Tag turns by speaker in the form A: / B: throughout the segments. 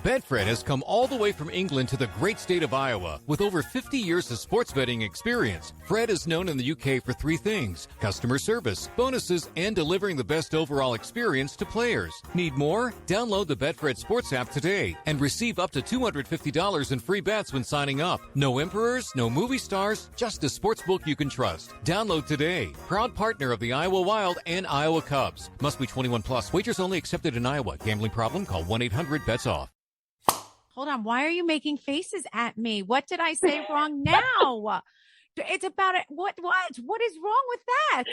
A: Betfred has come all the way from England to the great state of Iowa. With over 50 years of sports betting experience, Fred is known in the UK for three things: customer service, bonuses, and delivering the best overall experience to players. Need more? Download the Betfred Sports app today and receive up to $250 in free bets when signing up. No emperors, no movie stars, just a sportsbook you can trust. Download today. Proud partner of the Iowa Wild and Iowa Cubs. Must be 21 plus. Wagers only accepted in Iowa. Gambling problem? Call 1-800-BETS-OFF.
B: Hold on. Why are you making faces at me? What did I say wrong now? It's about it. What is wrong with that?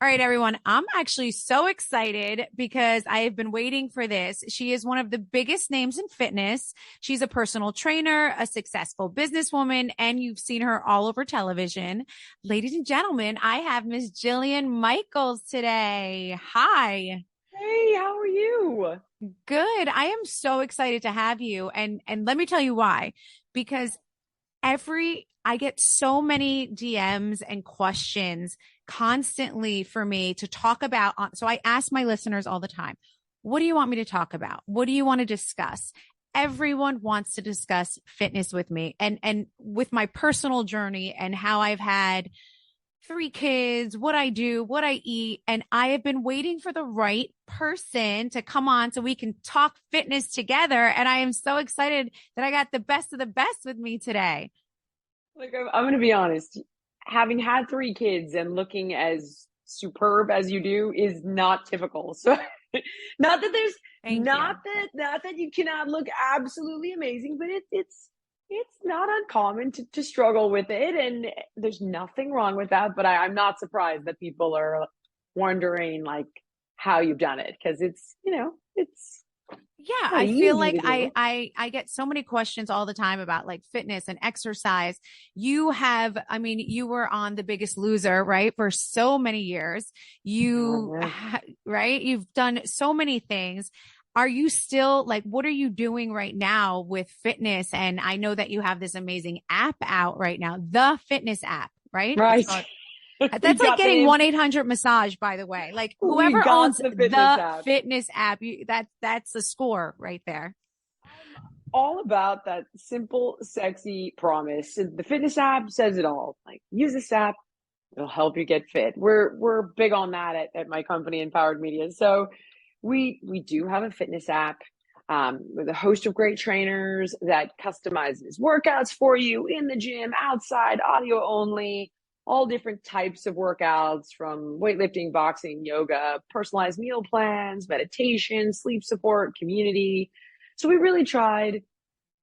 B: All right, everyone. I'm actually so excited because I have been waiting for this. She is one of the biggest names in fitness. She's a personal trainer, a successful businesswoman, and you've seen her all over television. Ladies and gentlemen, I have Miss Jillian Michaels today. Hi.
C: Hey, how are you?
B: Good. I am so excited to have you. And let me tell you why. Because I get so many DMs and questions constantly for me to talk about. So I ask my listeners all the time, what do you want me to talk about? What do you want to discuss? Everyone wants to discuss fitness with me and with my personal journey and how I've had 3 kids, what I do, what I eat. And I have been waiting for the right person to come on so we can talk fitness together. And I am so excited that I got the best of the best with me today.
C: Like, I'm going to be honest, having had 3 kids and looking as superb as you do is not typical. So not that you cannot look absolutely amazing, but it's not uncommon to struggle with it. And there's nothing wrong with that. But I'm not surprised that people are wondering like how you've done it. Cause it's.
B: Yeah, I feel like I get so many questions all the time about like fitness and exercise. You were on The Biggest Loser, right? For so many years. Right? You've done so many things. Are you still like, what are you doing right now with fitness? And I know that you have this amazing app out right now, the fitness app, right?
C: Right.
B: That's like getting 1-800-massage, by the way. Like whoever owns the fitness app, that's the score right there.
C: All about that simple, sexy promise. The fitness app says it all. Like, use this app, it'll help you get fit. We're big on that at my company, Empowered Media. So we do have a fitness app with a host of great trainers that customizes workouts for you in the gym, outside, audio only. All different types of workouts, from weightlifting, boxing, yoga, personalized meal plans, meditation, sleep support, community. So we really tried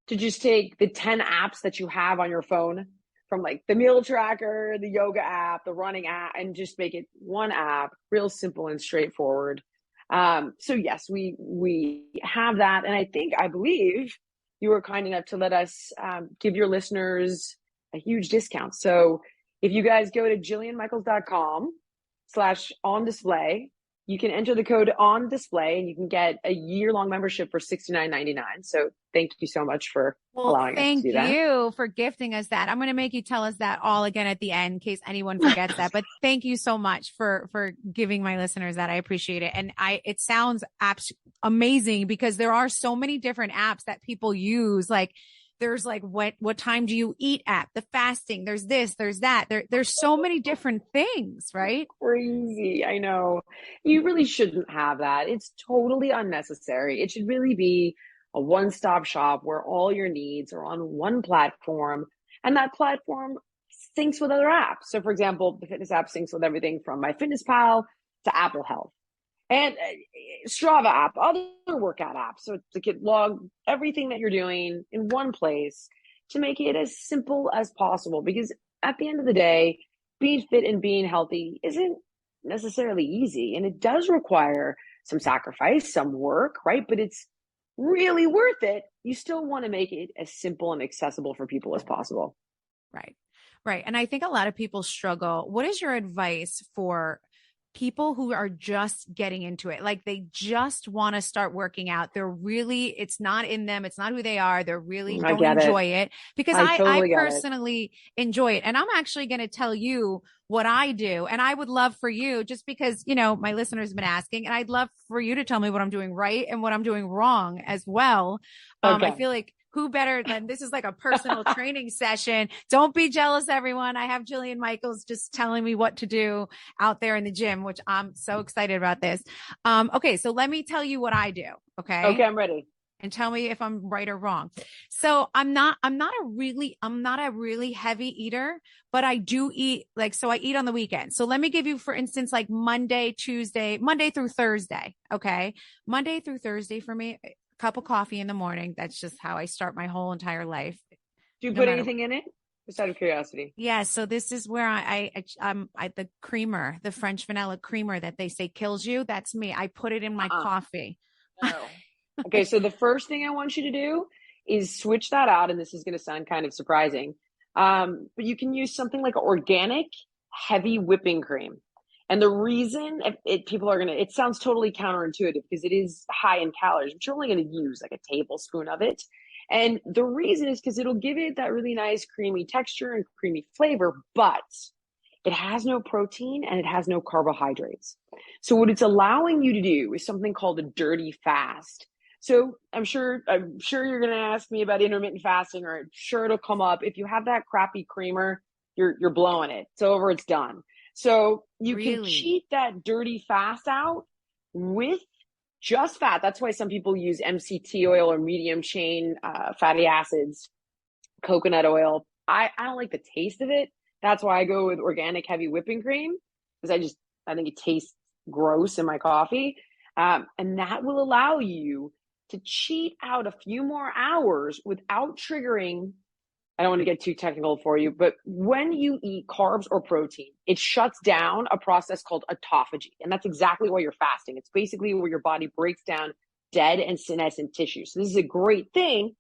C: to just take the 10 apps that you have on your phone, from like the meal tracker, the yoga app, the running app, and just make it one app, real simple and straightforward. So yes, we have that. And I believe you were kind enough to let us give your listeners a huge discount. So if you guys go to jillianmichaels.com/on-display, you can enter the code on display and you can get a year-long membership for $69.99. So thank you so much for allowing us to do that.
B: Thank you for gifting us that. I'm going to make you tell us that all again at the end in case anyone forgets that. But thank you so much for giving my listeners that. I appreciate it. And it sounds amazing because there are so many different apps that people use. Like, there's like, what time do you eat app, the fasting, there's this, there's that. There's so many different things, right?
C: Crazy. I know. You really shouldn't have that. It's totally unnecessary. It should really be a one-stop shop where all your needs are on one platform, and that platform syncs with other apps. So for example, the fitness app syncs with everything from MyFitnessPal to Apple Health. And Strava app, other workout apps. So to get log everything that you're doing in one place to make it as simple as possible. Because at the end of the day, being fit and being healthy isn't necessarily easy. And it does require some sacrifice, some work, right? But it's really worth it. You still want to make it as simple and accessible for people as possible.
B: Right. And I think a lot of people struggle. What is your advice for people who are just getting into it. Like they just want to start working out. It's not in them. It's not who they are. They're really
C: I
B: don't
C: get it.
B: enjoy it because
C: I
B: I
C: totally get it.
B: personally enjoy it. And I'm actually going to tell you what I do. And I would love for you, just because, my listeners have been asking, and I'd love for you to tell me what I'm doing right and what I'm doing wrong as well. I
C: Okay.
B: feel like who better than this is like a personal training session. Don't be jealous, everyone. I have Jillian Michaels just telling me what to do out there in the gym, which I'm so excited about this. Okay. So let me tell you what I do. Okay.
C: Okay, I'm ready.
B: And tell me if I'm right or wrong. So I'm not a really heavy eater, but I do eat so I eat on the weekend. So let me give you, for instance, like Monday through Thursday. Okay. Monday through Thursday for me, a cup of coffee in the morning. That's just how I start my whole entire life.
C: Do you
B: No
C: put
B: matter
C: anything in it? Just out of curiosity.
B: Yeah, so this is where the creamer, the French vanilla creamer that they say kills you. That's me. I put it in my coffee.
C: No. Okay, so the first thing I want you to do is switch that out, and this is going to sound kind of surprising, but you can use something like organic heavy whipping cream. And the reason it sounds totally counterintuitive because it is high in calories, but you're only going to use like a tablespoon of it. And the reason is because it'll give it that really nice creamy texture and creamy flavor, but it has no protein and it has no carbohydrates. So what it's allowing you to do is something called a dirty fast. So I'm sure you're going to ask me about intermittent fasting, or I'm sure it'll come up. If you have that crappy creamer, you're blowing it. It's over. It's done. So you can cheat that dirty fast out with just fat. That's why some people use MCT oil or medium chain fatty acids, coconut oil. I don't like the taste of it. That's why I go with organic heavy whipping cream, because I think it tastes gross in my coffee. And that will allow you to cheat out a few more hours without triggering. I don't want to get too technical for you, but when you eat carbs or protein, it shuts down a process called autophagy. And that's exactly why you're fasting. It's basically where your body breaks down dead and senescent tissue. So this is a great thing.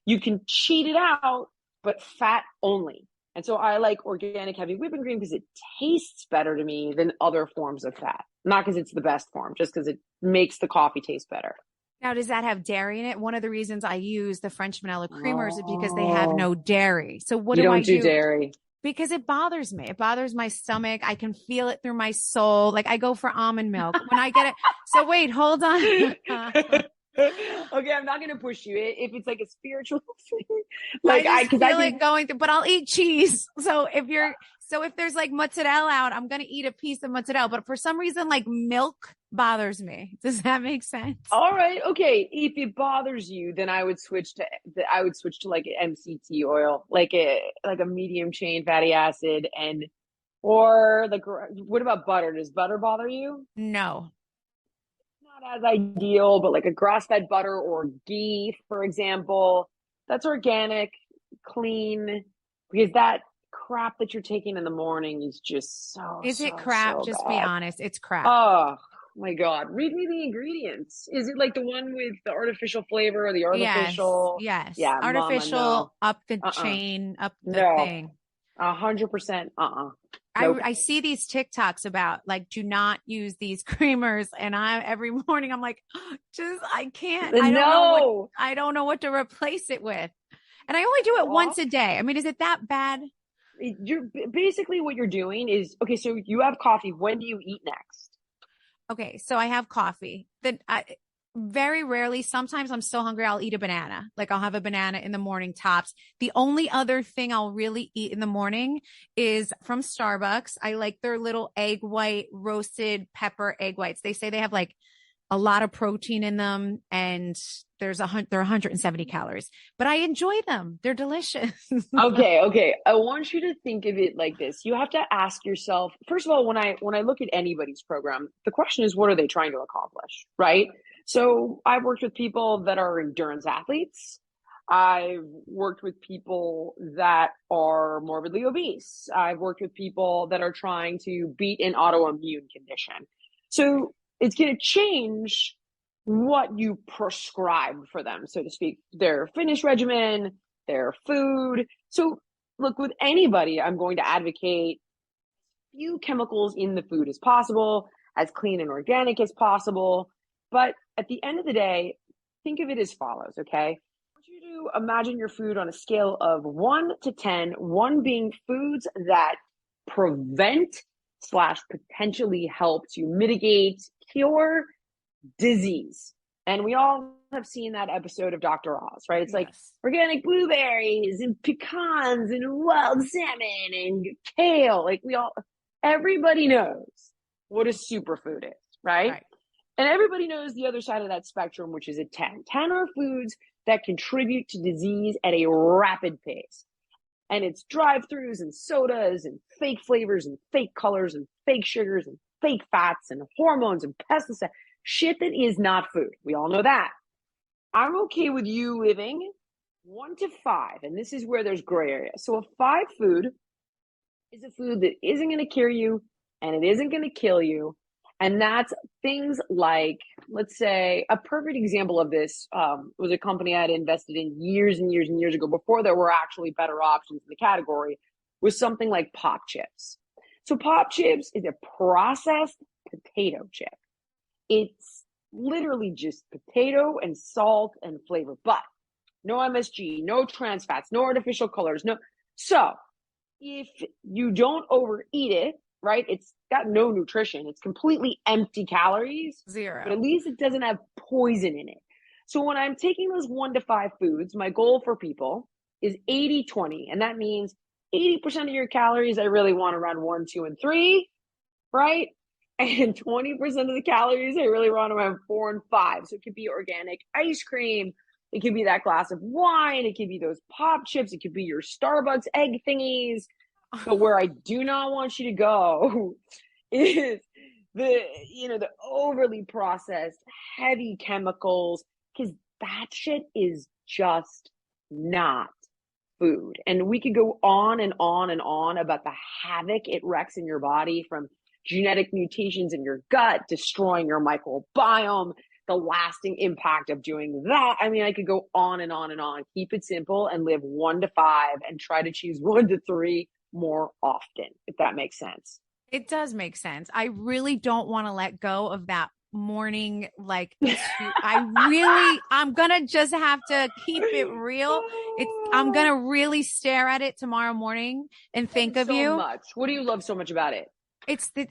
C: You can cheat it out, but fat only. And so I like organic heavy whipping cream because it tastes better to me than other forms of fat. Not because it's the best form, just because it makes the coffee taste better.
B: Now, does that have dairy in it? One of the reasons I use the French vanilla creamers is because they have no dairy. So what do I do?
C: You don't do dairy.
B: Because it bothers me. It bothers my stomach. I can feel it through my soul. Like I go for almond milk when I get it. So wait, hold on.
C: Okay, I'm not going to push you. If it's like a spiritual thing,
B: like I feel it going through, but I'll eat cheese. So if there's like mozzarella out, I'm going to eat a piece of mozzarella. But for some reason, like milk bothers me. Does that make sense?
C: All right. Okay. If it bothers you, then I would switch to like MCT oil, like a medium chain fatty acid, or like, what about butter? Does butter bother you?
B: No.
C: Not as ideal, but like a grass-fed butter or ghee, for example, that's organic, clean, because that crap that you're taking in the morning is just
B: it crap?
C: So
B: just
C: bad.
B: Be honest. It's crap.
C: Oh my God. Read me the ingredients. Is it like the one with the artificial flavor or the artificial?
B: Yes.
C: Yeah.
B: Artificial,
C: Mama, no.
B: up the chain, up the thing.
C: 100%. Nope.
B: I see these TikToks about like, do not use these creamers. And every morning I'm like, I can't, I don't know what to replace it with. And I only do it once a day. I mean, is it that bad?
C: You're basically what you're doing is, okay, so you have coffee. When do you eat next?
B: Okay. So I have coffee. Then very rarely, sometimes I'm so hungry, I'll eat a banana. Like I'll have a banana in the morning tops. The only other thing I'll really eat in the morning is from Starbucks. I like their little egg white, roasted pepper egg whites. They say they have like a lot of protein in them, and they're 170 calories, but I enjoy them. They're delicious.
C: Okay. I want you to think of it like this. You have to ask yourself, first of all, when I look at anybody's program, the question is, what are they trying to accomplish? Right? So I've worked with people that are endurance athletes. I've worked with people that are morbidly obese. I've worked with people that are trying to beat an autoimmune condition. So it's going to change what you prescribe for them, so to speak, their fitness regimen, their food. So look, with anybody, I'm going to advocate few chemicals in the food as possible. as clean and organic as possible. But at the end of the day, think of it as follows, okay? I want you to imagine your food on a scale of 1 to 10, 1 being foods that prevent slash potentially help to mitigate, cure disease. And we all have seen that episode of Dr. Oz, right? It's like organic blueberries and pecans and wild salmon and kale. Like everybody knows what a superfood is, right? And everybody knows the other side of that spectrum, which is a 10. 10 are foods that contribute to disease at a rapid pace. And it's drive-throughs and sodas and fake flavors and fake colors and fake sugars and fake fats and hormones and pesticides. Shit that is not food. We all know that. I'm okay with you living 1 to 5, and this is where there's gray area. So a 5 food is a food that isn't going to cure you and it isn't going to kill you. And that's things like, let's say, a perfect example of this was a company I had invested in years and years and years ago, before there were actually better options in the category, was something like pop chips. So pop chips is a processed potato chip. It's literally just potato and salt and flavor, but no MSG, no trans fats, no artificial colors, no. So if you don't overeat it, right, it's got no nutrition. It's completely empty calories.
B: 0.
C: But at least it doesn't have poison in it. So when I'm taking those 1 to 5 foods, my goal for people is 80-20. And that means 80% of your calories, I really want around 1, 2, and 3, right? And 20% of the calories, I really want around 4 and 5. So it could be organic ice cream. It could be that glass of wine. It could be those pop chips. It could be your Starbucks egg thingies. But where I do not want you to go is the overly processed, heavy chemicals, because that shit is just not food. And we could go on and on and on about the havoc it wreaks in your body, from genetic mutations in your gut, destroying your microbiome, the lasting impact of doing that. I mean, I could go on and on and on. Keep it simple and live 1 to 5 and try to choose 1 to 3 more often, if that makes sense.
B: It does make sense. I really don't want to let go of that morning, like, I'm going to just have to keep it real. I'm going to really stare at it tomorrow morning and think of you.
C: Much. What do you love so much about it?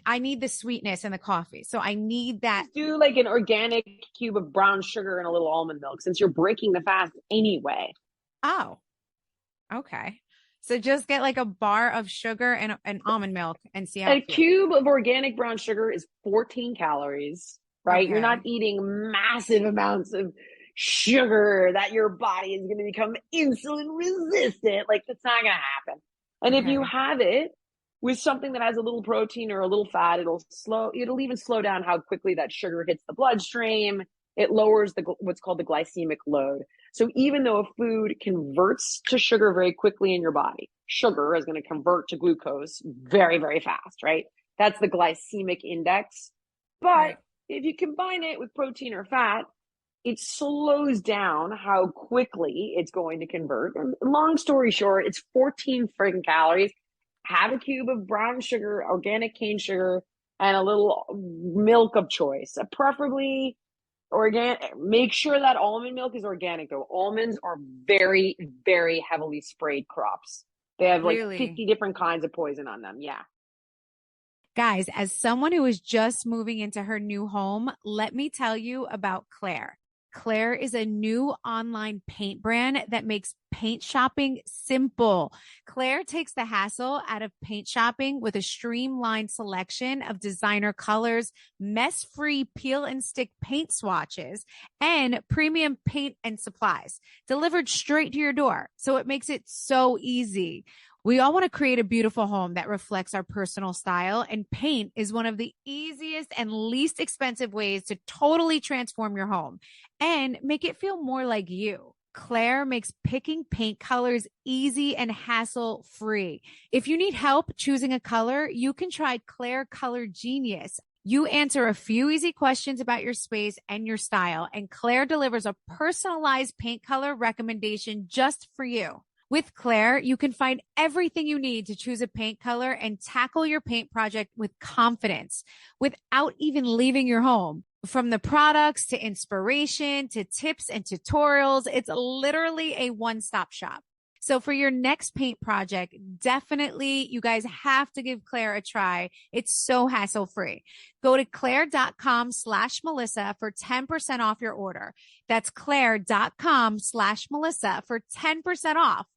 B: I need the sweetness in the coffee. So I need that.
C: Just do like an organic cube of brown sugar and a little almond milk, since you're breaking the fast anyway.
B: Oh, okay. So just get like a bar of sugar and almond milk and see how
C: a cube of organic brown sugar is 14 calories, right?
B: Okay.
C: You're not eating massive amounts of sugar that your body is going to become insulin resistant. Like, that's not going to happen. And if you have it with something that has a little protein or a little fat, it'll even slow down how quickly that sugar hits the bloodstream. It lowers what's called the glycemic load. So even though a food converts to sugar very quickly in your body, sugar is going to convert to glucose very, very fast, right? That's the glycemic index. But if you combine it with protein or fat, it slows down how quickly it's going to convert. And long story short, it's 14 freaking calories. Have a cube of brown sugar, organic cane sugar, and a little milk of choice, preferably organic. Make sure that almond milk is organic, though. Almonds are very, very heavily sprayed crops. They have like 50 different kinds of poison on them. Yeah.
B: Guys, as someone who is just moving into her new home, let me tell you about Claire. Claire is a new online paint brand that makes paint shopping simple. Claire takes the hassle out of paint shopping with a streamlined selection of designer colors, mess-free peel and stick paint swatches, and premium paint and supplies delivered straight to your door. So it makes it so easy. We all want to create a beautiful home that reflects our personal style, and paint is one of the easiest and least expensive ways to totally transform your home and make it feel more like you. Claire makes picking paint colors easy and hassle-free. If you need help choosing a color, you can try Claire Color Genius. You answer a few easy questions about your space and your style, and Claire delivers a personalized paint color recommendation just for you. With Claire, you can find everything you need to choose a paint color and tackle your paint project with confidence without even leaving your home. From the products to inspiration to tips and tutorials, it's literally a one-stop shop. So for your next paint project, definitely you guys have to give Claire a try. It's so hassle free. Go to claire.com/Melissa for 10% off your order. That's claire.com/Melissa for 10% off.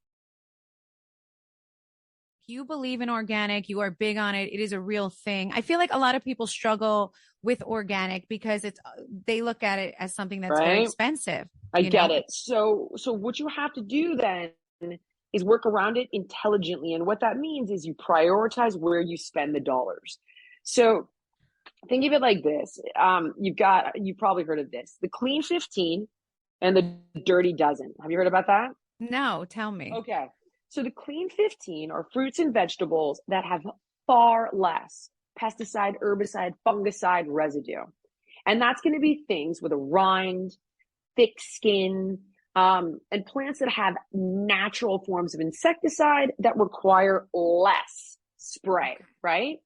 B: If you believe in organic, you are big on it. It is a real thing. I feel like a lot of people struggle with organic because they look at it as something that's very expensive.
C: I get it. So what you have to do then is work around it intelligently. And what that means is you prioritize where you spend the dollars. So think of it like this. You've probably heard of this, the Clean 15 and the Dirty Dozen. Have you heard about that?
B: No, tell me.
C: Okay. So the Clean 15 are fruits and vegetables that have far less pesticide, herbicide, fungicide residue. And that's going to be things with a rind, thick skin, and plants that have natural forms of insecticide that require less spray, right?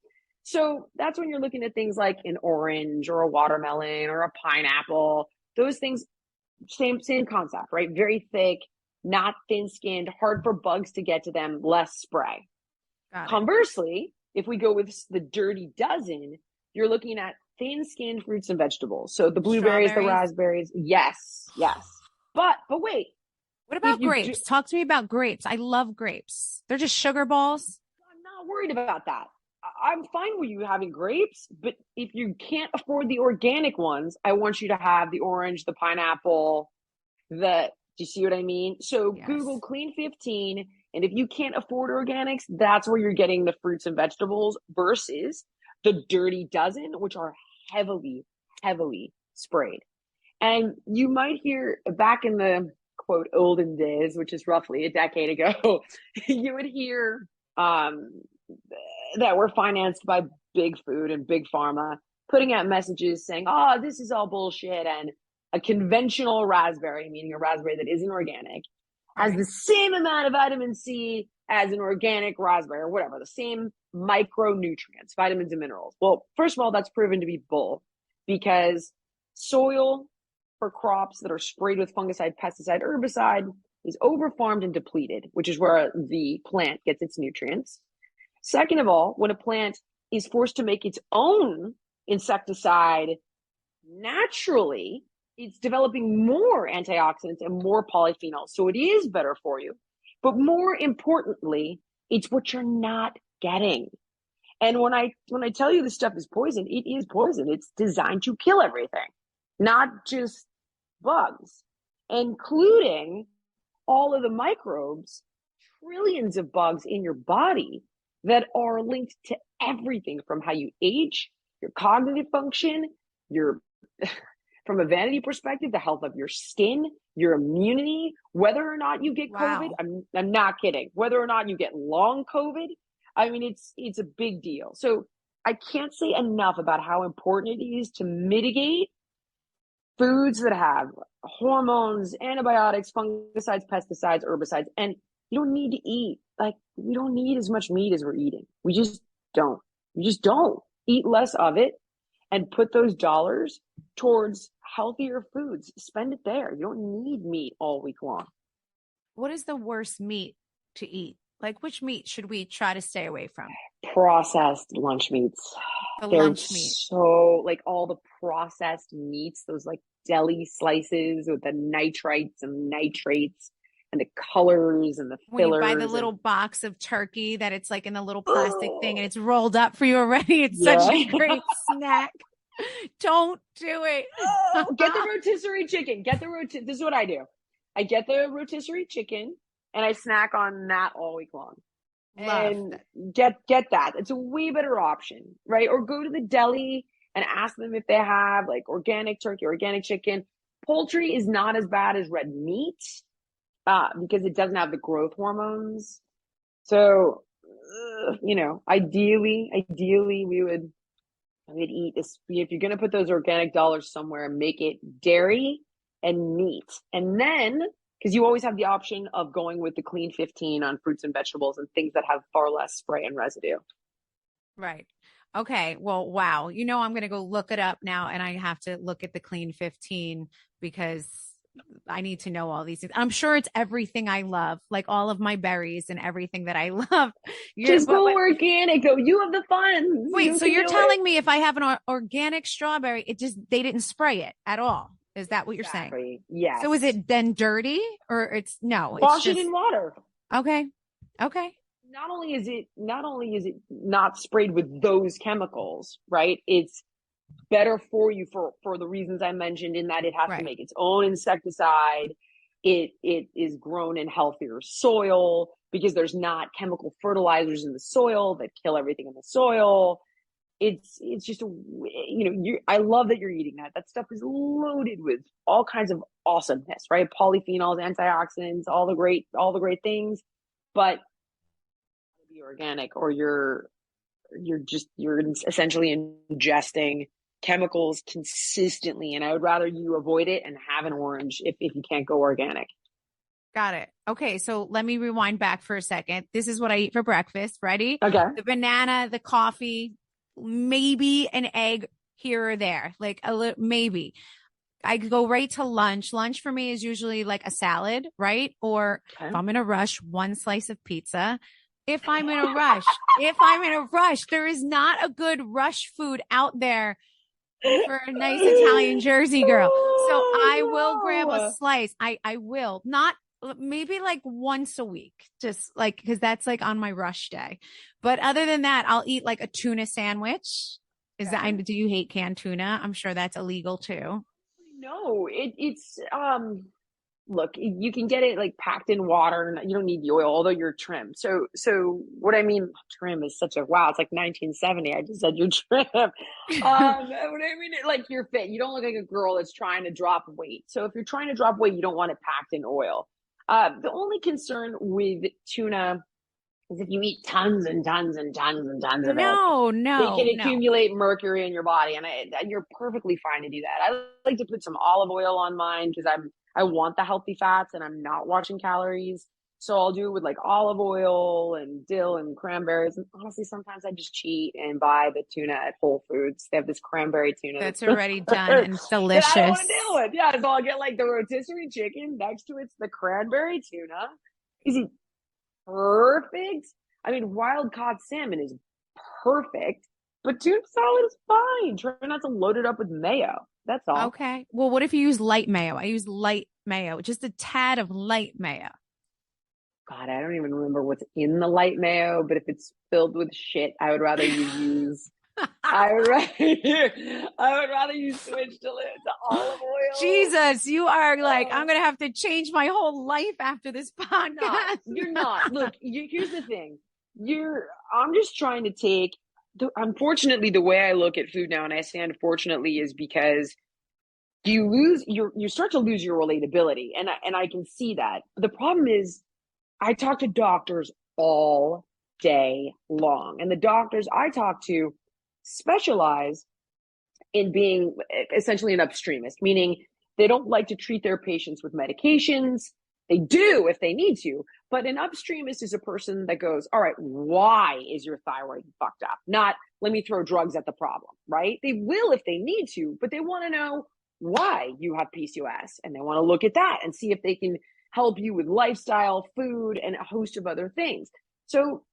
C: So that's when you're looking at things like an orange or a watermelon or a pineapple. Those things, same concept, right? Very thick, not thin-skinned, hard for bugs to get to them, less spray. Conversely, if we go with the Dirty Dozen, you're looking at thin-skinned fruits and vegetables. So the blueberries, the raspberries, yes. But wait.
B: What about grapes? Talk to me about grapes. I love grapes. They're just sugar balls.
C: I'm not worried about that. I'm fine with you having grapes, but if you can't afford the organic ones, I want you to have the orange, the pineapple, do you see what I mean? So yes. Google Clean 15, and if you can't afford organics, that's where you're getting the fruits and vegetables versus the Dirty Dozen, which are heavily, heavily sprayed. And you might hear back in the quote olden days, which is roughly a decade ago, you would hear that we're financed by big food and big pharma putting out messages saying, oh, this is all bullshit. And a conventional raspberry, meaning a raspberry that isn't organic, has the same amount of vitamin C as an organic raspberry or whatever, the same micronutrients, vitamins and minerals. Well, first of all, that's proven to be bull because soil for crops that are sprayed with fungicide, pesticide, herbicide is overfarmed and depleted, which is where the plant gets its nutrients. Second of all, when a plant is forced to make its own insecticide naturally, it's developing more antioxidants and more polyphenols. So it is better for you. But more importantly, it's what you're not getting. And when I tell you this stuff is poison, it is poison. It's designed to kill everything, not just bugs, including all of the microbes, trillions of bugs in your body that are linked to everything from how you age, your cognitive function, from a vanity perspective, the health of your skin, your immunity, whether or not you get COVID. I'm not kidding. Whether or not you get long COVID. I mean, it's a big deal. So I can't say enough about how important it is to mitigate foods that have hormones, antibiotics, fungicides, pesticides, herbicides, and you don't need to eat. We don't need as much meat as we're eating. We just don't. Eat less of it and put those dollars towards healthier foods. Spend it there. You don't need meat all week long.
B: What is the worst meat to eat? Like, which meat should we try to stay away from?
C: Processed lunch meats.
B: Lunch meat.
C: So, all the processed meats, those deli slices with the nitrites and nitrates and the colors and the fillers.
B: When you buy the little box of turkey that it's in a little plastic thing and it's rolled up for you already. It's such a great snack. Don't do it.
C: Get the rotisserie chicken. This is what I do. I get the rotisserie chicken and I snack on that all week long. And get that. It's a way better option, right? Or go to the deli and ask them if they have organic turkey, organic chicken. Poultry is not as bad as red meat because it doesn't have the growth hormones. So, ideally we would eat this. If you're going to put those organic dollars somewhere, make it dairy and meat. And then because you always have the option of going with the clean 15 on fruits and vegetables and things that have far less spray and residue.
B: Right. Okay. Well, wow. I'm going to go look it up now, and I have to look at the clean 15 because I need to know all these things. I'm sure it's everything I love, like all of my berries and everything that I love.
C: Just go organic. Go. You have the funds.
B: Wait, so you're telling me if I have an organic strawberry, they didn't spray it at all? Is that what you're saying?
C: Yes.
B: So is it then dirty, or it's no?
C: Wash it in water.
B: Okay.
C: Not only is it not sprayed with those chemicals, right? It's better for you for the reasons I mentioned, in that it has to make its own insecticide. It is grown in healthier soil because there's not chemical fertilizers in the soil that kill everything in the soil. It's just I love that you're eating that. That stuff is loaded with all kinds of awesomeness, right? Polyphenols, antioxidants, all the great things. But be organic, or you're essentially ingesting chemicals consistently, and I would rather you avoid it and have an orange if you can't go organic.
B: Got it. Okay, so let me rewind back for a second. This is what I eat for breakfast. Ready?
C: Okay.
B: The banana, the coffee, maybe an egg here or there, like a little, maybe. I go right to lunch. Lunch for me is usually like a salad, right? Or if I'm in a rush, one slice of pizza. If I'm in a rush, there is not a good rush food out there for a nice Italian Jersey girl. So I will grab a slice. I will not, maybe like once a week, just like, cause that's like on my rush day. But other than that, I'll eat like a tuna sandwich. Do you hate canned tuna? I'm sure that's illegal too.
C: No, it's look, you can get it like packed in water, and you don't need the oil, although you're trim. So what I mean, trim is such a, wow, it's like 1970. I just said you're trim. What I mean, like you're fit. You don't look like a girl that's trying to drop weight. So if you're trying to drop weight, you don't want it packed in oil. The only concern with tuna is if you eat tons and tons and tons and tons of it.
B: No.
C: It can accumulate mercury in your body, and you're perfectly fine to do that. I like to put some olive oil on mine because I want the healthy fats, and I'm not watching calories. So I'll do it with like olive oil and dill and cranberries. And honestly, sometimes I just cheat and buy the tuna at Whole Foods. They have this cranberry tuna
B: that's already done and delicious.
C: I don't want to deal with. Yeah, so I'll get like the rotisserie chicken. Next to it's the cranberry tuna. Is it perfect? I mean, wild caught salmon is perfect, but tuna salad is fine. Try not to load it up with mayo. That's all.
B: Okay. Well, what if you use light mayo? I use light mayo, just a tad of light mayo.
C: God, I don't even remember what's in the light mayo, but if it's filled with shit, I would rather you use. I would rather you switch to olive oil.
B: Jesus, you are like, I'm gonna have to change my whole life after this podcast.
C: You're not. Look, here's the thing. I'm just trying to take. Unfortunately, the way I look at food now, and I say unfortunately, is because you start to lose your relatability, and I can see that. The problem is, I talk to doctors all day long, and the doctors I talk to specialize in being essentially an upstreamist, meaning they don't like to treat their patients with medications. They do if they need to, but an upstreamist is a person that goes, all right, why is your thyroid fucked up? Not, let me throw drugs at the problem, right? They will if they need to, but they want to know why you have PCOS, and they want to look at that and see if they can help you with lifestyle, food, and a host of other things. So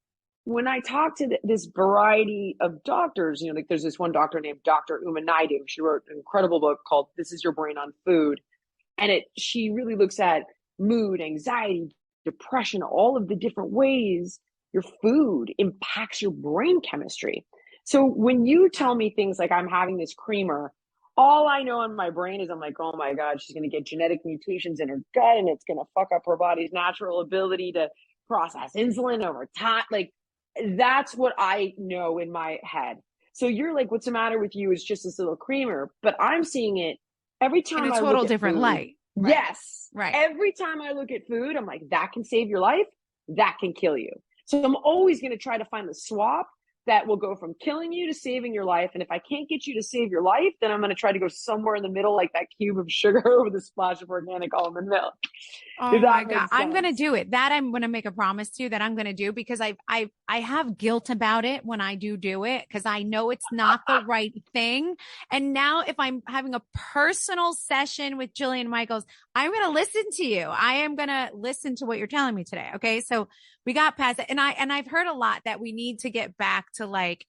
C: when I talk to this variety of doctors, like there's this one doctor named Dr. Uma Naidu. She wrote an incredible book called This Is Your Brain on Food. And she really looks at mood, anxiety, depression, all of the different ways your food impacts your brain chemistry. So when you tell me things like I'm having this creamer, all I know in my brain is I'm like, oh my God, she's going to get genetic mutations in her gut, and it's going to fuck up her body's natural ability to process insulin over time. Like, that's what I know in my head. So you're like, what's the matter with you? It's just this little creamer. But I'm seeing it every time.
B: In a total different light.
C: Right. Yes.
B: Right.
C: Every time I look at food, I'm like, that can save your life. That can kill you. So I'm always going to try to find the swap that will go from killing you to saving your life. And if I can't get you to save your life, then I'm going to try to go somewhere in the middle, like that cube of sugar with a splash of organic almond milk.
B: Oh my God. I'm going to do it. That I'm going to make a promise to you that I'm going to do, because I have guilt about it when I do it, because I know it's not the right thing. And now if I'm having a personal session with Jillian Michaels, I'm going to listen to you. I am going to listen to what you're telling me today. Okay. So we got past it. And I've heard a lot that we need to get back to like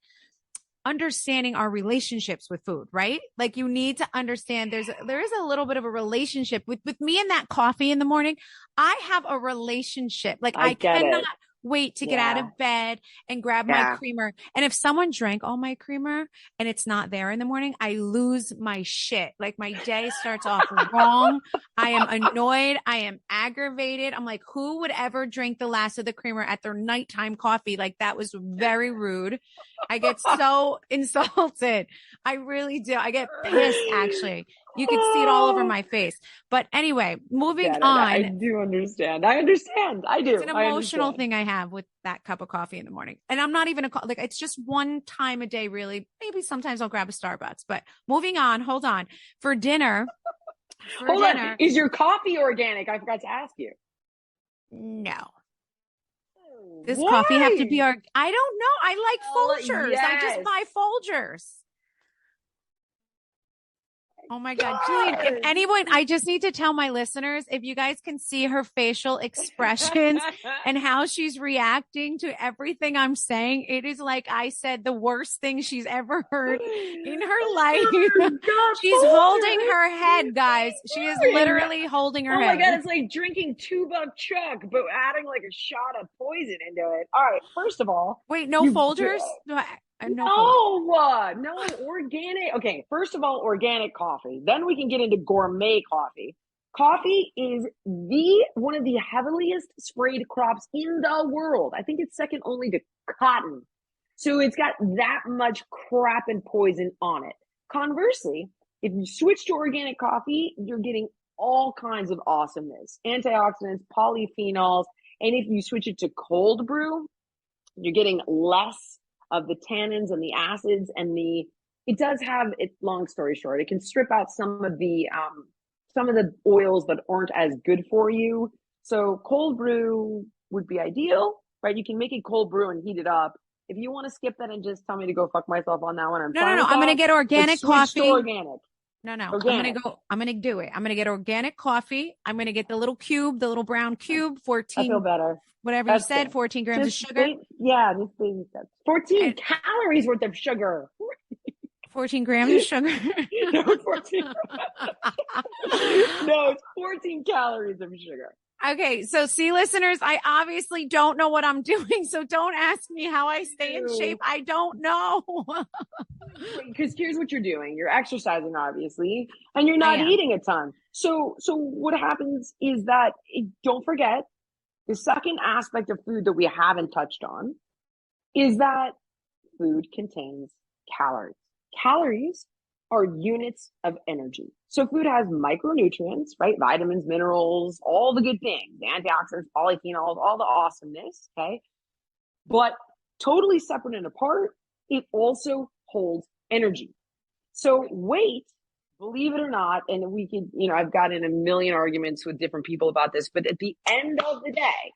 B: understanding our relationships with food, right? Like you need to understand there is a little bit of a relationship with me and that coffee in the morning. I have a relationship. Like I cannot wait to get out of bed and grab my creamer. And if someone drank all my creamer and it's not there in the morning, I lose my shit. Like my day starts off wrong. I am annoyed. I am aggravated. I'm like, who would ever drink the last of the creamer at their nighttime coffee? Like that was very rude. I get so insulted. I really do. I get pissed, actually. You can see it all over my face. But anyway, moving on.
C: I do understand. I understand. I do.
B: It's an emotional thing I have with that cup of coffee in the morning. And I'm not even like, it's just one time a day, really. Maybe sometimes I'll grab a Starbucks, but moving on. Hold on. For dinner.
C: Hold on. Is your coffee organic? I forgot to ask you.
B: No. Does coffee have to be I don't know. I like Folgers. Yes. I just buy Folgers. Oh my God, Jillian, if anyone, I just need to tell my listeners, if you guys can see her facial expressions and how she's reacting to everything I'm saying, it is like I said the worst thing she's ever heard in her life. God, she's holding her head, guys. She is literally holding her head.
C: Oh my God, it's like drinking $2 Chuck, but adding like a shot of poison into it. All right, first of all.
B: Wait, no Folgers?
C: No organic. Okay, first of all, organic coffee. Then we can get into gourmet coffee. Coffee is one of the heaviest sprayed crops in the world. I think it's second only to cotton. So it's got that much crap and poison on it. Conversely, if you switch to organic coffee, you're getting all kinds of awesomeness, antioxidants, polyphenols. And if you switch it to cold brew, you're getting less of the tannins and the acids and it does have it. Long story short, it can strip out some of the oils that aren't as good for you. So cold brew would be ideal, right? You can make it cold brew and heat it up. If you want to skip that and just tell me to go fuck myself on that one, I'm fine.
B: No. I'm going to get organic coffee.
C: Organic.
B: No. Organic. I'm going to do it. I'm going to get organic coffee. I'm going to get the little cube, the little brown cube, 14.
C: I feel better.
B: Whatever you said, 14 grams of sugar.
C: Just baby steps. 14 calories worth of sugar.
B: 14 grams of sugar.
C: No, 14. No, it's 14 calories of sugar.
B: Okay, so see, listeners, I obviously don't know what I'm doing, so don't ask me how I stay in shape. I don't know.
C: Because here's what you're doing. You're exercising, obviously, and you're not eating a ton. So what happens is that, don't forget, the second aspect of food that we haven't touched on is that food contains calories. Calories are units of energy. So food has micronutrients, right? Vitamins, minerals, all the good things, antioxidants, polyphenols, all the awesomeness, okay? But totally separate and apart, it also holds energy. So weight, believe it or not, and we could, I've gotten in a million arguments with different people about this, but at the end of the day,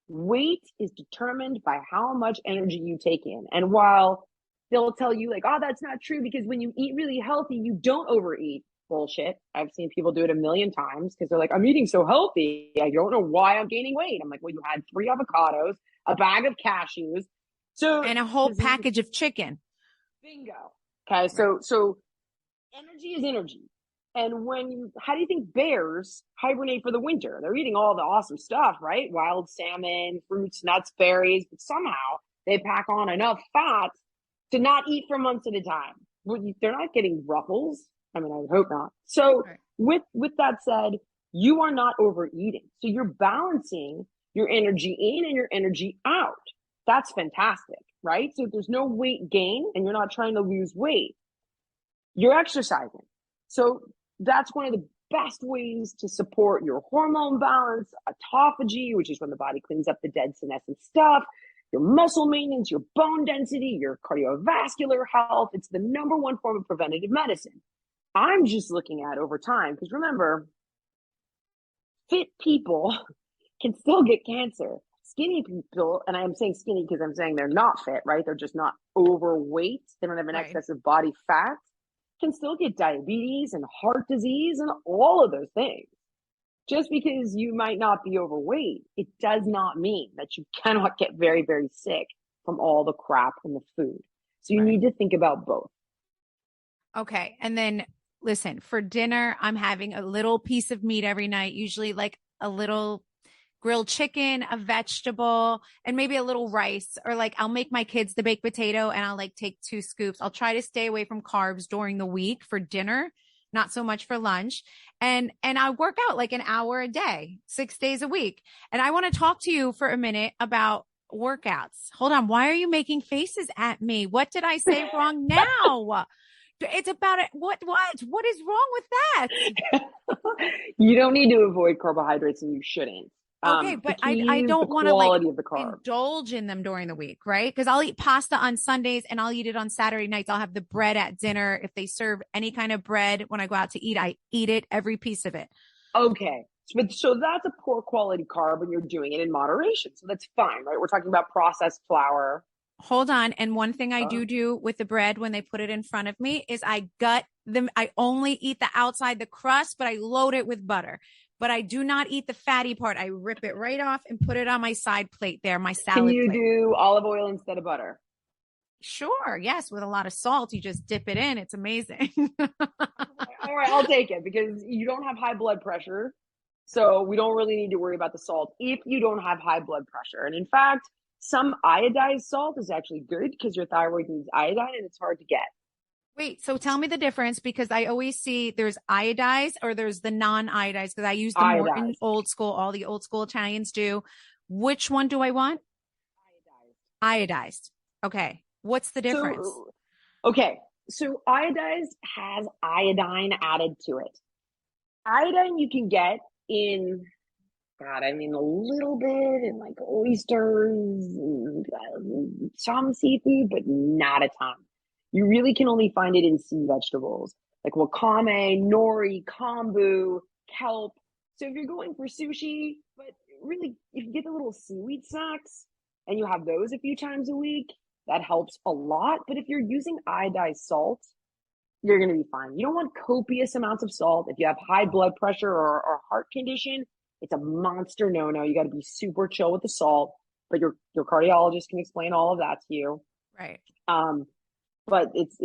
C: weight is determined by how much energy you take in. And while they'll tell you like, oh, that's not true because when you eat really healthy, you don't overeat. Bullshit. I've seen people do it a million times because they're like, I'm eating so healthy. I don't know why I'm gaining weight. I'm like, well, you had 3 avocados, a bag of cashews,
B: and a whole package of chicken.
C: Bingo. Okay. So energy is energy. And how do you think bears hibernate for the winter? They're eating all the awesome stuff, right? Wild salmon, fruits, nuts, berries, but somehow they pack on enough fat to not eat for months at a time. They're not getting ruffles. I mean, I would hope not. So with that said, you are not overeating. So you're balancing your energy in and your energy out. That's fantastic, right? So if there's no weight gain and you're not trying to lose weight, you're exercising. So that's one of the best ways to support your hormone balance, autophagy, which is when the body cleans up the dead senescent stuff, your muscle maintenance, your bone density, your cardiovascular health. It's the number one form of preventative medicine. I'm just looking at over time, because remember, fit people can still get cancer. Skinny people, and I'm saying skinny because I'm saying they're not fit, right? They're just not overweight. They don't have an excessive body fat, can still get diabetes and heart disease and all of those things. Just because you might not be overweight, it does not mean that you cannot get very, very sick from all the crap in the food. So you need to think about both.
B: Okay. And then listen, for dinner, I'm having a little piece of meat every night, usually like a little grilled chicken, a vegetable, and maybe a little rice, or like I'll make my kids the baked potato and I'll like take 2 scoops. I'll try to stay away from carbs during the week for dinner, not so much for lunch. And I work out like an hour a day, 6 days a week. And I want to talk to you for a minute about workouts. Hold on. Why are you making faces at me? What did I say wrong now? It's about it. What is wrong with that?
C: You don't need to avoid carbohydrates, and you shouldn't.
B: Okay, but I don't want to like indulge in them during the week, right? Because I'll eat pasta on Sundays and I'll eat it on Saturday nights. I'll have the bread at dinner. If they serve any kind of bread when I go out to eat, I eat it, every piece of it.
C: Okay. So that's a poor quality carb when you're doing it in moderation. So that's fine, right? We're talking about processed flour.
B: Hold on. And one thing I do with the bread when they put it in front of me is I gut them. I only eat the outside, the crust, but I load it with butter. But I do not eat the fatty part. I rip it right off and put it on my side plate there, my salad plate.
C: Can you do olive oil instead of butter?
B: Sure. Yes. With a lot of salt. You just dip it in. It's amazing.
C: All right. I'll take it because you don't have high blood pressure. So we don't really need to worry about the salt if you don't have high blood pressure. And in fact, some iodized salt is actually good because your thyroid needs iodine and it's hard to get.
B: Wait, so tell me the difference, because I always see there's iodized or there's the non-iodized, because I use the more in old school, all the old school Italians do. Which one do I want? Iodized. Okay. What's the difference?
C: So iodized has iodine added to it. Iodine you can get in, a little bit in like oysters, some seafood, but not a ton. You really can only find it in sea vegetables like wakame, nori, kombu, kelp. So if you're going for sushi, but really, if you get the little seaweed snacks and you have those a few times a week, that helps a lot. But if you're using iodized salt, you're going to be fine. You don't want copious amounts of salt. If you have high blood pressure or heart condition, it's a monster no-no. You got to be super chill with the salt, but your cardiologist can explain all of that to you.
B: Right.
C: But it's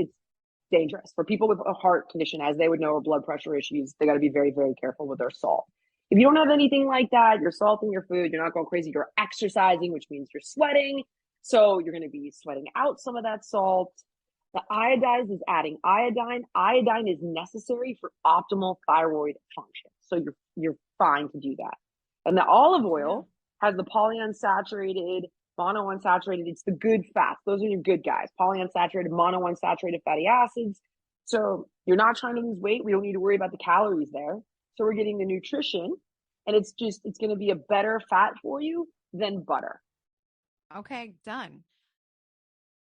C: dangerous for people with a heart condition, as they would know, or blood pressure issues. They got to be very, very careful with their salt. If you don't have anything like that, you're salting your food, you're not going crazy, you're exercising, which means you're sweating. So you're going to be sweating out some of that salt. The iodized is adding iodine. Iodine is necessary for optimal thyroid function. So you're fine to do that. And the olive oil has the polyunsaturated, monounsaturated. It's the good fats. Those are your good guys. Polyunsaturated, monounsaturated fatty acids. So you're not trying to lose weight. We don't need to worry about the calories there. So we're getting the nutrition, and it's going to be a better fat for you than butter.
B: Okay, done.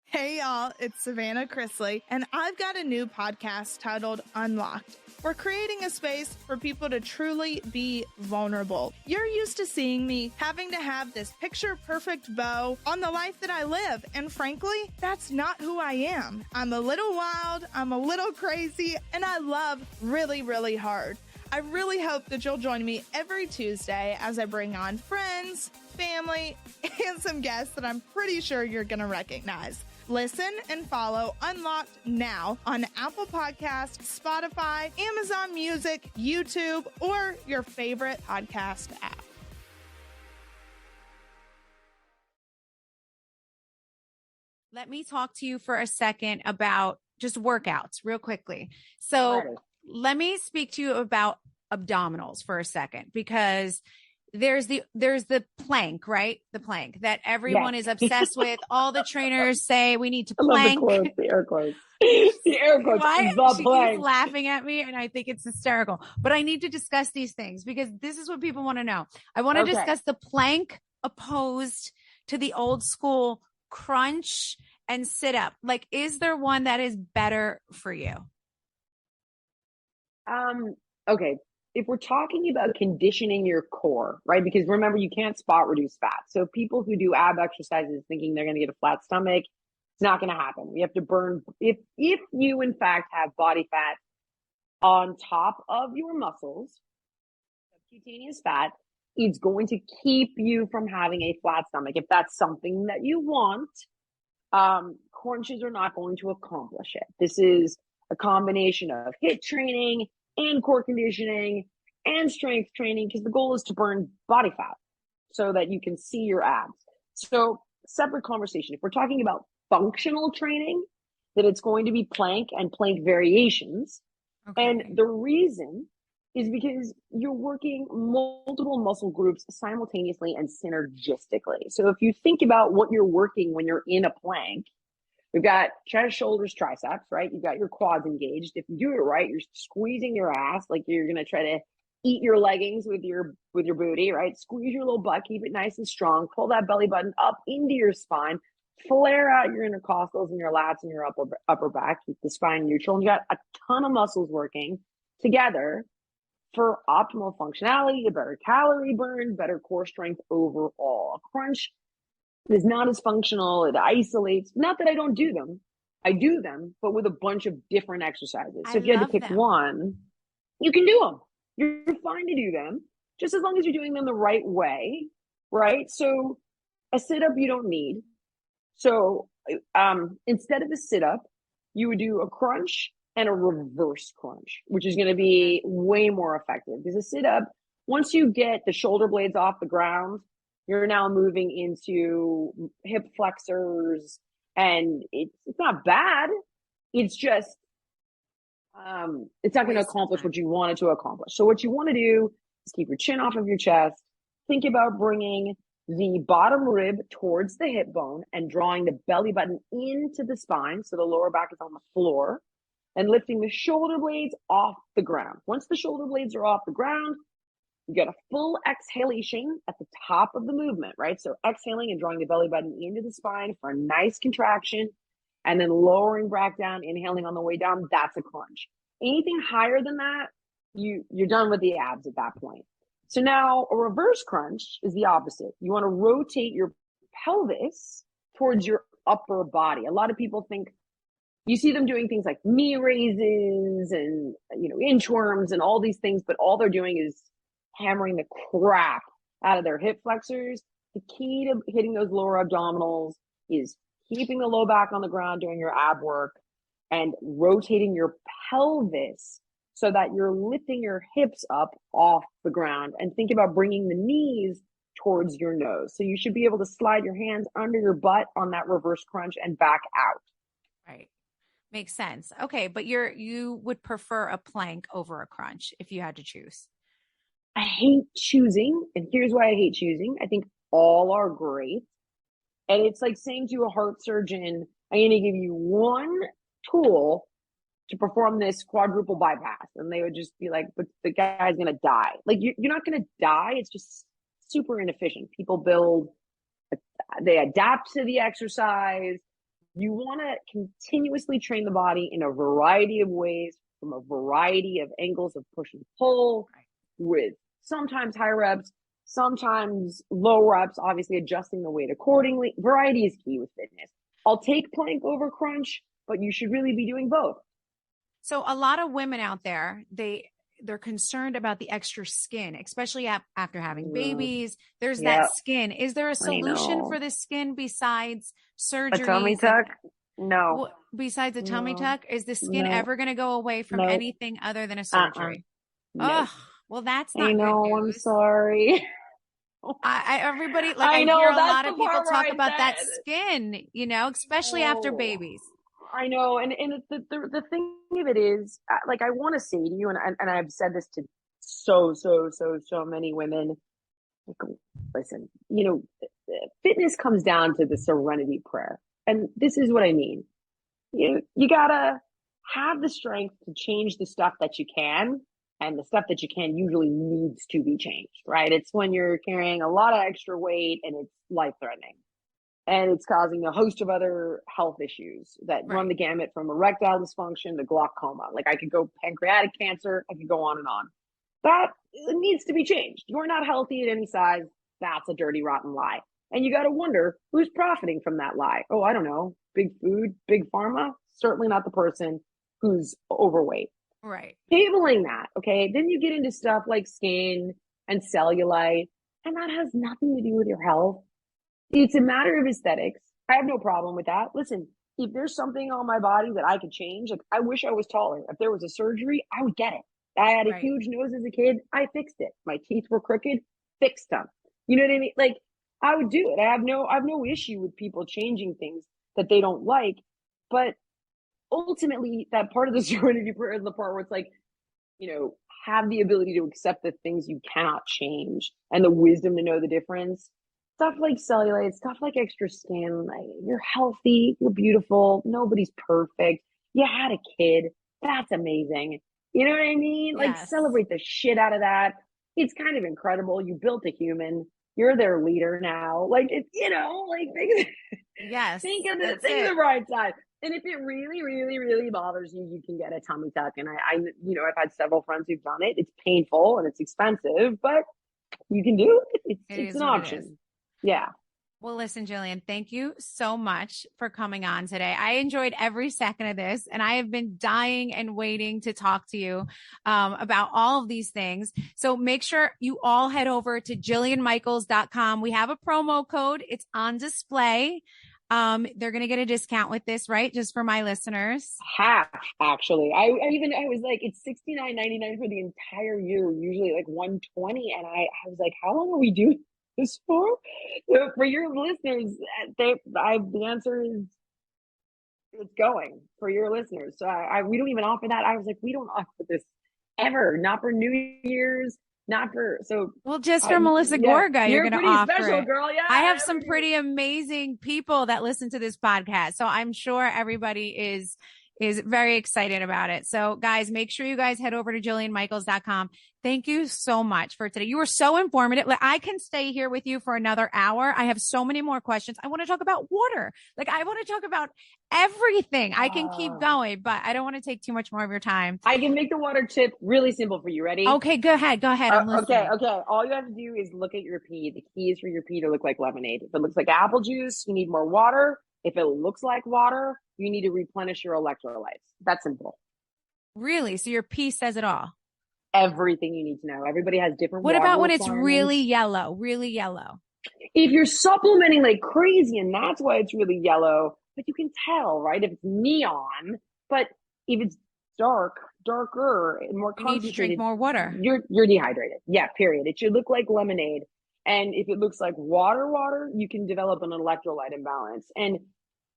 D: Hey y'all, it's Savannah Chrisley, and I've got a new podcast titled Unlocked. We're creating a space for people to truly be vulnerable. You're used to seeing me having to have this picture-perfect bow on the life that I live, and frankly, that's not who I am. I'm a little wild, I'm a little crazy, and I love really, really hard. I really hope that you'll join me every Tuesday as I bring on friends, family, and some guests that I'm pretty sure you're going to recognize. Listen and follow Unlocked now on Apple Podcasts, Spotify, Amazon Music, YouTube, or your favorite podcast app.
B: Let me talk to you for a second about just workouts real quickly. So let me speak to you about abdominals for a second, because there's the plank, right? The plank that everyone is obsessed with. All the trainers say we need to plank.
C: I love the air quotes. The air quotes.
B: She keeps laughing at me, and I think it's hysterical. But I need to discuss these things because this is what people want to know. I want to discuss the plank opposed to the old school crunch and sit up? Like, is there one that is better for you?
C: Okay. If we're talking about conditioning your core, right? Because remember, you can't spot reduce fat. So people who do ab exercises thinking they're going to get a flat stomach, it's not going to happen. We have to burn. If you in fact have body fat on top of your muscles, subcutaneous fat, it's going to keep you from having a flat stomach. If that's something that you want, crunches are not going to accomplish it. This is a combination of HIIT training and core conditioning and strength training, because the goal is to burn body fat so that you can see your abs. So separate conversation. If we're talking about functional training, then it's going to be plank and plank variations.
B: Okay.
C: And the reason is because you're working multiple muscle groups simultaneously and synergistically. So if you think about what you're working when you're in a plank, we've got chest, shoulders, triceps, right? You've got your quads engaged. If you do it right, you're squeezing your ass like you're going to try to eat your leggings with your booty, right? Squeeze your little butt, keep it nice and strong. Pull that belly button up into your spine. Flare out your intercostals and your lats and your upper back. Keep the spine neutral. And you got a ton of muscles working together for optimal functionality, a better calorie burn, better core strength overall. A crunch is not as functional. It isolates. Not that I don't do them. I do them, but with a bunch of different exercises. So if you had to pick one, you can do them. You're fine to do them, just as long as you're doing them the right way, right? So a sit-up you don't need. So instead of a sit-up, you would do a crunch and a reverse crunch, which is going to be way more effective. Because a sit-up, once you get the shoulder blades off the ground, you're now moving into hip flexors, and it's not bad. It's just, it's not going to accomplish what you wanted to accomplish. So what you want to do is keep your chin off of your chest. Think about bringing the bottom rib towards the hip bone and drawing the belly button into the spine. So the lower back is on the floor, and lifting the shoulder blades off the ground. Once the shoulder blades are off the ground, you get a full exhalation at the top of the movement, right? So exhaling and drawing the belly button into the spine for a nice contraction, and then lowering back down, inhaling on the way down. That's a crunch. Anything higher than that, you're done with the abs at that point. So now a reverse crunch is the opposite. You want to rotate your pelvis towards your upper body. A lot of people think, you see them doing things like knee raises and, inchworms and all these things, but all they're doing is hammering the crap out of their hip flexors. The key to hitting those lower abdominals is keeping the low back on the ground, doing your ab work, and rotating your pelvis so that you're lifting your hips up off the ground. And think about bringing the knees towards your nose. So you should be able to slide your hands under your butt on that reverse crunch and back out.
B: Right. Makes sense. Okay. But you would prefer a plank over a crunch if you had to choose.
C: I hate choosing. And here's why I hate choosing. I think all are great. And it's like saying to a heart surgeon, I'm going to give you one tool to perform this quadruple bypass. And they would just be like, but the guy's going to die. Like, you're not going to die. It's just super inefficient. People they adapt to the exercise. You want to continuously train the body in a variety of ways, from a variety of angles of push and pull, with sometimes high reps, sometimes low reps, obviously adjusting the weight accordingly. Variety is key with fitness. I'll take plank over crunch, but you should really be doing both.
B: So a lot of women out there, they're concerned about the extra skin, especially after having babies. There's that skin. Is there a solution for the skin besides surgery?
C: A tummy tuck? No.
B: Besides a tummy tuck, is the skin ever going to go away from anything other than a surgery?
C: No.
B: Oh, well, that's not
C: I know.
B: good
C: I'm
B: news.
C: sorry.
B: Everybody, I hear a lot of people talk about that skin, especially after babies.
C: I know. And the thing of it is, like, I want to say to you, and I've said this to so many women, like, listen, fitness comes down to the serenity prayer. And this is what I mean. You gotta have the strength to change the stuff that you can, and the stuff that you can usually needs to be changed, right? It's when you're carrying a lot of extra weight and it's life-threatening. And it's causing a host of other health issues that run the gamut from erectile dysfunction to glaucoma. Like I could go pancreatic cancer, I could go on and on. That needs to be changed. You're not healthy at any size. That's a dirty, rotten lie. And you got to wonder who's profiting from that lie. Oh, I don't know. Big food, big pharma, certainly not the person who's overweight.
B: Right.
C: Tabling that, okay? Then you get into stuff like skin and cellulite, and that has nothing to do with your health. It's a matter of aesthetics. I have no problem with that. Listen, if there's something on my body that I could change, like I wish I was taller. If there was a surgery, I would get it. I had a huge nose as a kid. I fixed it. My teeth were crooked, fixed them. You know what I mean? Like I would do it. I have no issue with people changing things that they don't like. But ultimately, that part of the serenity prayer is the part where it's like, you know, have the ability to accept the things you cannot change and the wisdom to know the difference. Stuff like cellulite, stuff like extra skin, like you're healthy, you're beautiful, nobody's perfect. You had a kid, that's amazing. You know what I mean? Like celebrate the shit out of that. It's kind of incredible. You built a human. You're their leader now. Like it's, you know, like think of the right side. And if it really, really, really bothers you, you can get a tummy tuck. And I you know, I've had several friends who've done it. It's painful and it's expensive, but you can do it. It's an option. Yeah.
B: Well, listen, Jillian, thank you so much for coming on today. I enjoyed every second of this, and I have been dying and waiting to talk to you about all of these things. So make sure you all head over to JillianMichaels.com. We have a promo code. It's on display. They're going to get a discount with this, right? Just for my listeners.
C: Half, actually. I was like, it's $69.99 for the entire year, usually like $120. And I was like, how long are we doing this for? So for your listeners, the answer is it's going for your listeners. So we don't even offer that. I was like, we don't offer this ever, not for New Year's, not for
B: just for Melissa Gorga, you're going to offer
C: special,
B: it.
C: Girl. Yeah,
B: I have some pretty amazing people that listen to this podcast, so I'm sure everybody is very excited about it. So guys, make sure you guys head over to JillianMichaels.com. Thank you so much for today. You were so informative. Like I can stay here with you for another hour. I have so many more questions. I want to talk about water. Like I want to talk about everything. I can keep going, but I don't want to take too much more of your time.
C: I can make the water tip really simple for you. Ready?
B: Okay, go ahead. I'm listening.
C: Okay. All you have to do is look at your pee. The key is for your pee to look like lemonade. If it looks like apple juice, you need more water. If it looks like water, you need to replenish your electrolytes. That's simple.
B: Really? So your pee says it all?
C: Everything you need to know. Everybody has different
B: What about when it's really yellow? Really yellow?
C: If you're supplementing like crazy and that's why it's really yellow, but you can tell, right? If it's neon, but if it's darker and more concentrated,
B: you need to drink more water.
C: You're dehydrated. Yeah, period. It should look like lemonade. And if it looks like water, you can develop an electrolyte imbalance. And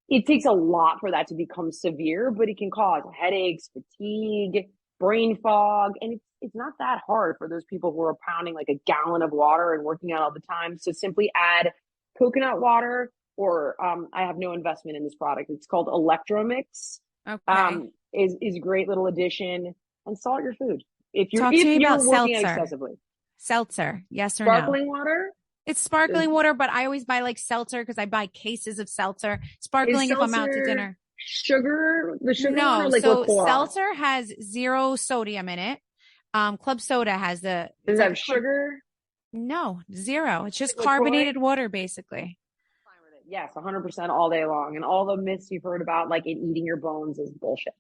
C: it takes a lot for that to become severe, but it can cause headaches, fatigue, brain fog. And it's not that hard for those people who are pounding like a gallon of water and working out all the time. So simply add coconut water or I have no investment in this product. It's called Electromix.
B: Okay.
C: Is a great little addition. And salt your food. If you're
B: working
C: out excessively.
B: Seltzer, yes or
C: Sparkling water?
B: It's sparkling water, but I always buy like seltzer because I buy cases of seltzer. Sparkling if I'm out to dinner.
C: The sugar
B: no,
C: one or like
B: so
C: liqueur?
B: Seltzer has 0 sodium in it. Club soda has
C: Does it have sugar?
B: No, 0. It's just carbonated water, basically.
C: Yes, 100% all day long. And all the myths you've heard about, like it eating your bones, is bullshit.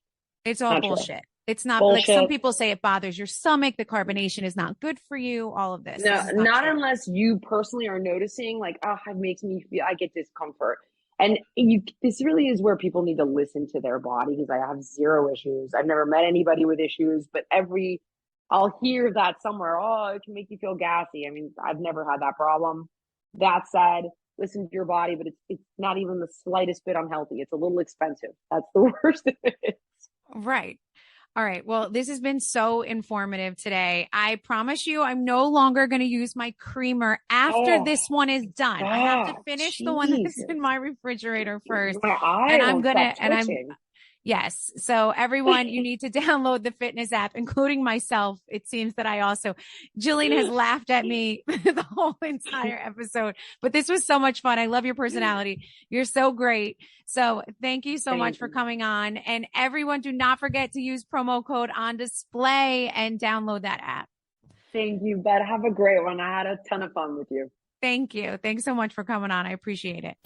B: It's all bullshit. It's not bullshit. Like some people say it bothers your stomach. The carbonation is not good for you. All of this.
C: No, not unless you personally are noticing like, it makes me feel, I get discomfort. And this really is where people need to listen to their body because I have 0 issues. I've never met anybody with issues, but I'll hear that somewhere. Oh, it can make you feel gassy. I mean, I've never had that problem. That said, listen to your body, but it's not even the slightest bit unhealthy. It's a little expensive. That's the worst of it.
B: Right. All right. Well, this has been so informative today. I promise you, I'm no longer going to use my creamer after this one is done. I have to finish the one that's in my refrigerator first.
C: My eye
B: Yes. So everyone, you need to download the fitness app, including myself. It seems that Jillian has laughed at me the whole entire episode, but this was so much fun. I love your personality. You're so great. So thank you so much for coming on. And everyone, do not forget to use promo code on display and download that app.
C: Thank you, Beth. Have a great one. I had a ton of fun with you.
B: Thank you. Thanks so much for coming on. I appreciate it.